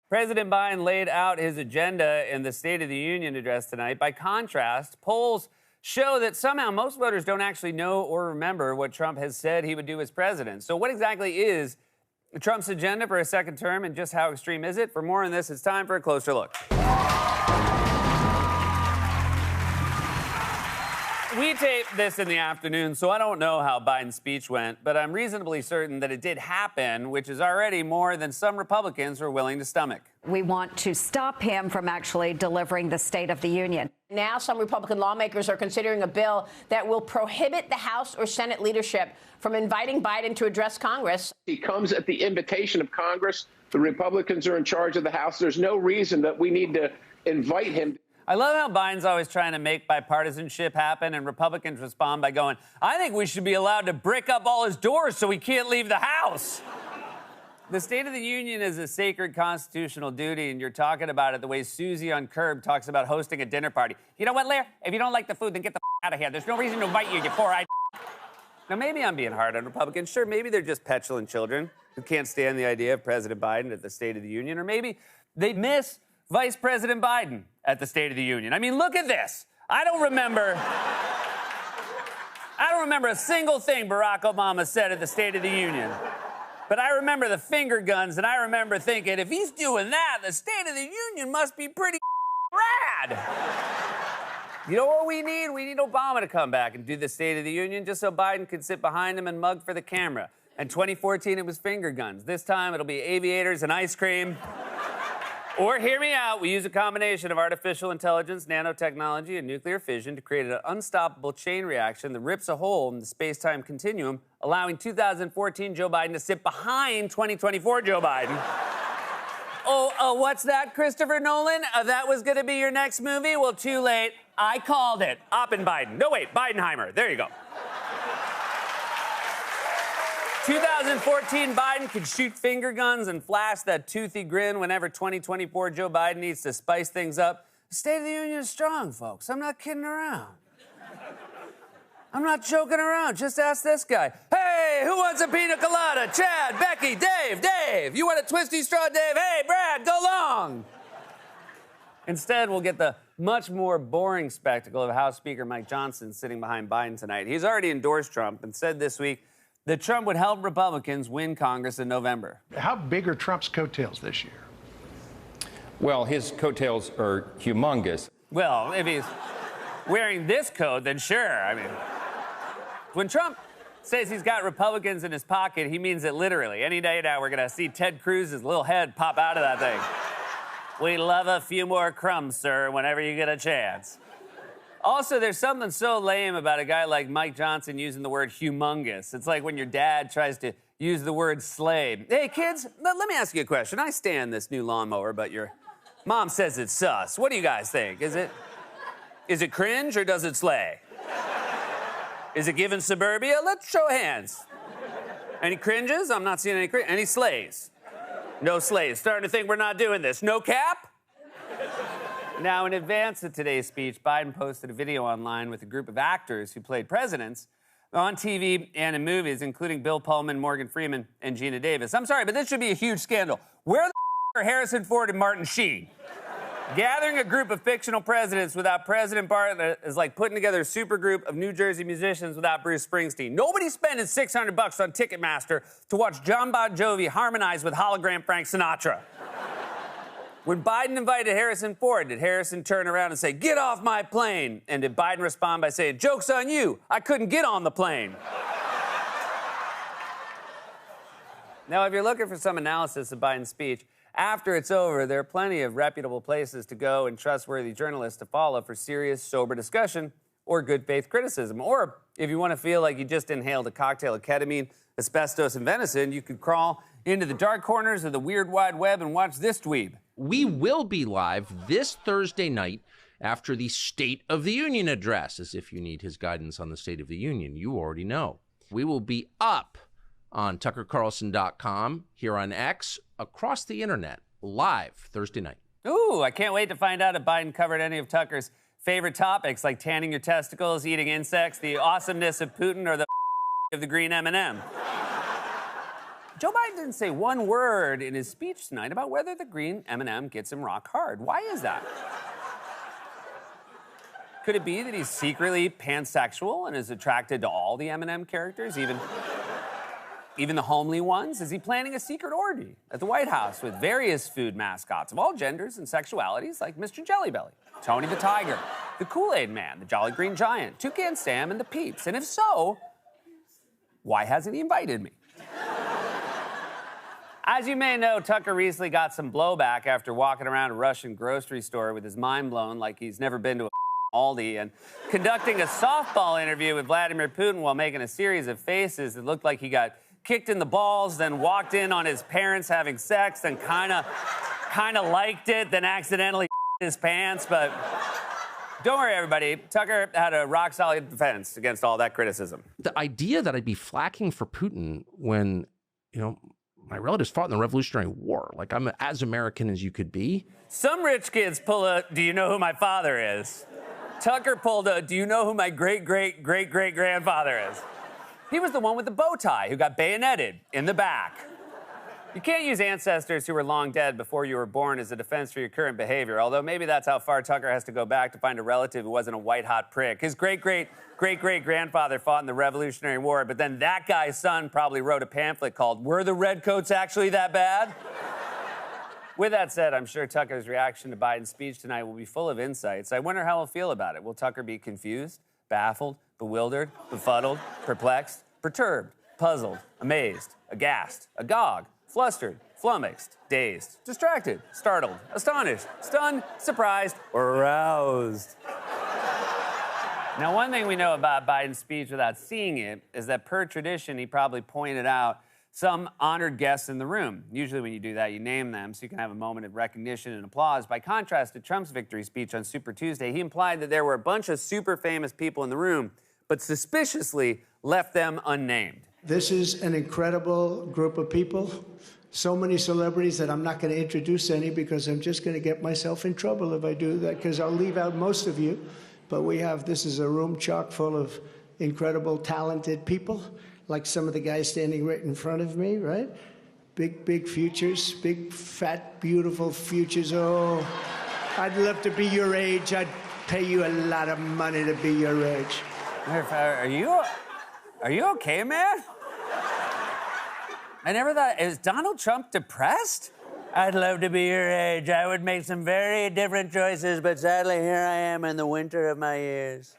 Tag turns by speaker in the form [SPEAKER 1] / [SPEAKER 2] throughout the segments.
[SPEAKER 1] President Biden laid out his agenda in the State of the Union address tonight. By contrast, polls show that somehow most voters don't actually know or remember what Trump has said he would do as president. So what exactly is Trump's agenda for a second term, and just how extreme is it? For more on this, it's time for a closer look. We taped this in the afternoon, so I don't know how Biden's speech went, but I'm reasonably certain that it did happen, which is already more than some Republicans are willing to stomach.
[SPEAKER 2] We want to stop him from actually delivering the State of the Union.
[SPEAKER 3] Now, some Republican lawmakers are considering a bill that will prohibit the House or Senate leadership from inviting Biden to address Congress.
[SPEAKER 4] He comes at the invitation of Congress. The Republicans are in charge of the House. There's no reason that we need to invite him.
[SPEAKER 1] I love how Biden's always trying to make bipartisanship happen, and Republicans respond by going, I think we should be allowed to brick up all his doors so he can't leave the House. The State of the Union is a sacred constitutional duty, and you're talking about it the way Susie on Curb talks about hosting a dinner party. You know what, Lair? If you don't like the food, then get the out of here. There's no reason to invite you four-eyed. Now, maybe I'm being hard on Republicans. Sure, maybe they're just petulant children who can't stand the idea of President Biden at the State of the Union, or maybe they miss Vice President Biden at the State of the Union. I mean, look at this. I don't remember a single thing Barack Obama said at the State of the Union. But I remember the finger guns, and I remember thinking, if he's doing that, the State of the Union must be pretty rad. You know what we need? We need Obama to come back and do the State of the Union just so Biden could sit behind him and mug for the camera. In 2014, it was finger guns. This time, it'll be aviators and ice cream. Or, hear me out, we use a combination of artificial intelligence, nanotechnology, and nuclear fission to create an unstoppable chain reaction that rips a hole in the space-time continuum, allowing 2014 Joe Biden to sit behind 2024 Joe Biden. What's that, Christopher Nolan? That was going to be your next movie? Well, too late. I called it. Oppenbiden. No, wait, Bidenheimer. There you go. 2014 Biden could shoot finger guns and flash that toothy grin whenever 2024 Joe Biden needs to spice things up. The State of the Union is strong, folks. I'm not kidding around. I'm not joking around. Just ask this guy. Hey, who wants a pina colada? Chad, Becky, Dave. You want a twisty straw, Dave? Hey, Brad, go long. Instead, we'll get the much more boring spectacle of House Speaker Mike Johnson sitting behind Biden tonight. He's already endorsed Trump and said this week that Trump would help Republicans win Congress in November.
[SPEAKER 5] How big are Trump's coattails this year?
[SPEAKER 6] Well, his coattails are humongous.
[SPEAKER 1] Well, if he's wearing this coat, then sure. I mean, when Trump says he's got Republicans in his pocket, he means it literally. Any day now, we're going to see Ted Cruz's little head pop out of that thing. We love a few more crumbs, sir, whenever you get a chance. Also, there's something so lame about a guy like Mike Johnson using the word humongous. It's like when your dad tries to use the word slave. Hey, kids, let me ask you a question. I stand this new lawnmower, but your mom says it's sus. What do you guys think? Is it cringe or does it slay? Is it giving suburbia? Let's show hands. Any cringes? I'm not seeing any cringe. Any slays? No slays. Starting to think we're not doing this. No cap? Now, in advance of today's speech, Biden posted a video online with a group of actors who played presidents on TV and in movies, including Bill Pullman, Morgan Freeman, and Gina Davis. I'm sorry, but this should be a huge scandal. Where the are Harrison Ford and Martin Sheen? Gathering a group of fictional presidents without President Biden is like putting together a supergroup of New Jersey musicians without Bruce Springsteen. Nobody's spending $600 on Ticketmaster to watch John Bon Jovi harmonize with hologram Frank Sinatra. When Biden invited Harrison Ford, did Harrison turn around and say, "Get off my plane"? And did Biden respond by saying, "Joke's on you, I couldn't get on the plane"? Now, if you're looking for some analysis of Biden's speech, after it's over, there are plenty of reputable places to go and trustworthy journalists to follow for serious, sober discussion or good faith criticism. Or if you want to feel like you just inhaled a cocktail of ketamine, asbestos, and venison, you could crawl into the dark corners of the weird wide web and watch this dweeb.
[SPEAKER 7] We will be live this Thursday night after the State of the Union address, as if you need his guidance on the State of the Union. You already know. We will be up on TuckerCarlson.com, here on X, across the internet, live Thursday night.
[SPEAKER 1] Ooh, I can't wait to find out if Biden covered any of Tucker's favorite topics, like tanning your testicles, eating insects, the awesomeness of Putin, or the of the green M&M. Joe Biden didn't say one word in his speech tonight about whether the green M&M gets him rock hard. Why is that? Could it be that he's secretly pansexual and is attracted to all the M&M characters, even the homely ones? Is he planning a secret orgy at the White House with various food mascots of all genders and sexualities, like Mr. Jelly Belly, Tony the Tiger, the Kool-Aid Man, the Jolly Green Giant, Toucan Sam, and the Peeps? And if so, why hasn't he invited me? As you may know, Tucker recently got some blowback after walking around a Russian grocery store with his mind blown like he's never been to a Aldi and conducting a softball interview with Vladimir Putin while making a series of faces that looked like he got kicked in the balls, then walked in on his parents having sex, then kind of liked it, then accidentally his pants. But don't worry, everybody. Tucker had a rock-solid defense against all that criticism.
[SPEAKER 7] The idea that I'd be flacking for Putin when, my relatives fought in the Revolutionary War, like I'm as American as you could be.
[SPEAKER 1] Some rich kids pull a, do you know who my father is? Tucker pulled a, do you know who my great-great-great-great-grandfather is? He was the one with the bow tie who got bayoneted in the back. You can't use ancestors who were long dead before you were born as a defense for your current behavior, although maybe that's how far Tucker has to go back to find a relative who wasn't a white-hot prick. His great-great-great-great-grandfather fought in the Revolutionary War, but then that guy's son probably wrote a pamphlet called, Were the Redcoats Actually That Bad? With that said, I'm sure Tucker's reaction to Biden's speech tonight will be full of insights. I wonder how he'll feel about it. Will Tucker be confused, baffled, bewildered, befuddled, perplexed, perturbed, puzzled, amazed, aghast, agog, flustered, flummoxed, dazed, distracted, startled, astonished, stunned, surprised, or aroused? Now, one thing we know about Biden's speech without seeing it is that, per tradition, he probably pointed out some honored guests in the room. Usually when you do that, you name them so you can have a moment of recognition and applause. By contrast to Trump's victory speech on Super Tuesday, he implied that there were a bunch of super famous people in the room, but suspiciously left them unnamed.
[SPEAKER 8] This is an incredible group of people. So many celebrities that I'm not going to introduce any because I'm just going to get myself in trouble if I do that, because I'll leave out most of you. But this is a room chock full of incredible, talented people, like some of the guys standing right in front of me, right? Big futures, big, fat, beautiful futures. Oh, I'd love to be your age. I'd pay you a lot of money to be your age.
[SPEAKER 1] Are you okay, man? I never thought, is Donald Trump depressed? I'd love to be your age. I would make some very different choices, but sadly, here I am in the winter of my years.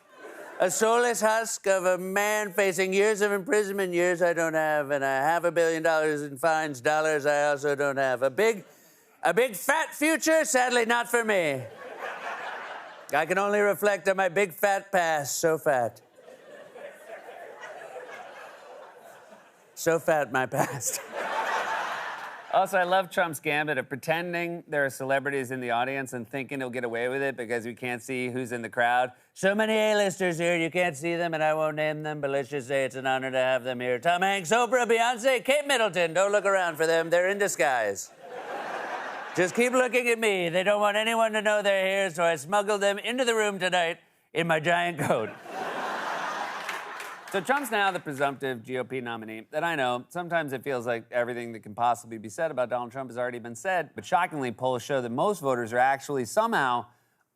[SPEAKER 1] A soulless husk of a man facing years of imprisonment, years I don't have, and $500 million in fines, dollars I also don't have. A big fat future, sadly not for me. I can only reflect on my big fat past, so fat. So fat, my past. Also, I love Trump's gambit of pretending there are celebrities in the audience and thinking he'll get away with it because we can't see who's in the crowd. So many A-listers here, you can't see them, and I won't name them, but let's just say it's an honor to have them here. Tom Hanks, Oprah, Beyonce, Kate Middleton. Don't look around for them. They're in disguise. Just keep looking at me. They don't want anyone to know they're here, so I smuggled them into the room tonight in my giant coat. So Trump's now the presumptive GOP nominee. And I know, sometimes it feels like everything that can possibly be said about Donald Trump has already been said. But shockingly, polls show that most voters are actually somehow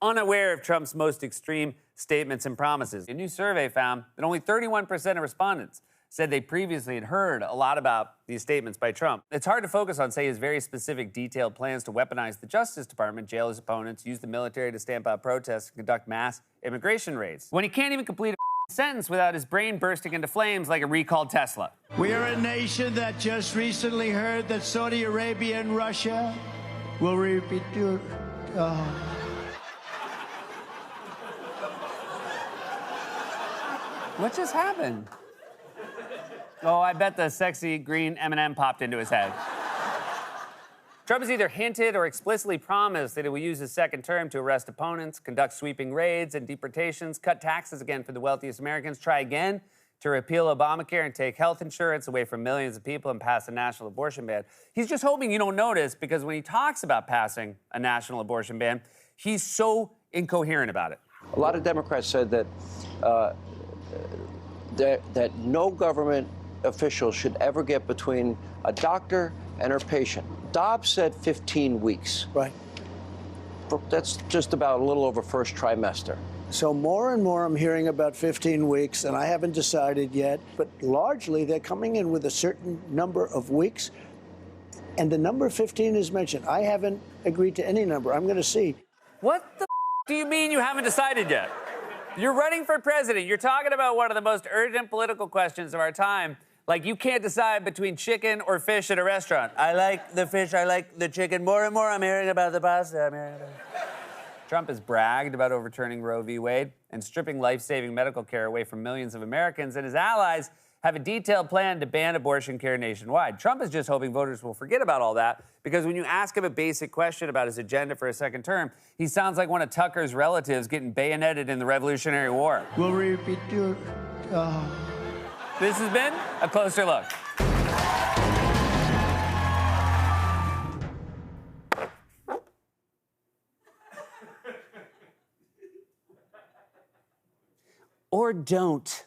[SPEAKER 1] unaware of Trump's most extreme statements and promises. A new survey found that only 31% of respondents said they previously had heard a lot about these statements by Trump. It's hard to focus on, say, his very specific, detailed plans to weaponize the Justice Department, jail his opponents, use the military to stamp out protests, and conduct mass immigration raids, when he can't even complete a sentence without his brain bursting into flames like a recalled Tesla.
[SPEAKER 8] We are a nation that just recently heard that Saudi Arabia and Russia will repeat.
[SPEAKER 1] What just happened? Oh, I bet the sexy green M&M popped into his head. Trump has either hinted or explicitly promised that he will use his second term to arrest opponents, conduct sweeping raids and deportations, cut taxes again for the wealthiest Americans, try again to repeal Obamacare and take health insurance away from millions of people and pass a national abortion ban. He's just hoping you don't notice, because when he talks about passing a national abortion ban, he's so incoherent about it.
[SPEAKER 9] A lot of Democrats said that that no government official should ever get between a doctor and her patient. Dobbs said 15 weeks.
[SPEAKER 10] Right.
[SPEAKER 9] That's just about a little over first trimester.
[SPEAKER 10] So more and more I'm hearing about 15 weeks, and I haven't decided yet. But largely, they're coming in with a certain number of weeks, and the number 15 is mentioned. I haven't agreed to any number. I'm going to see.
[SPEAKER 1] What the do you mean you haven't decided yet? You're running for president. You're talking about one of the most urgent political questions of our time. Like, you can't decide between chicken or fish at a restaurant. I like the fish, I like the chicken. More and more, I'm hearing about the pasta. Trump has bragged about overturning Roe v. Wade and stripping life-saving medical care away from millions of Americans, and his allies have a detailed plan to ban abortion care nationwide. Trump is just hoping voters will forget about all that, because when you ask him a basic question about his agenda for a second term, he sounds like one of Tucker's relatives getting bayoneted in the Revolutionary War.
[SPEAKER 10] Will repeat your...
[SPEAKER 1] This has been A Closer Look. Or don't.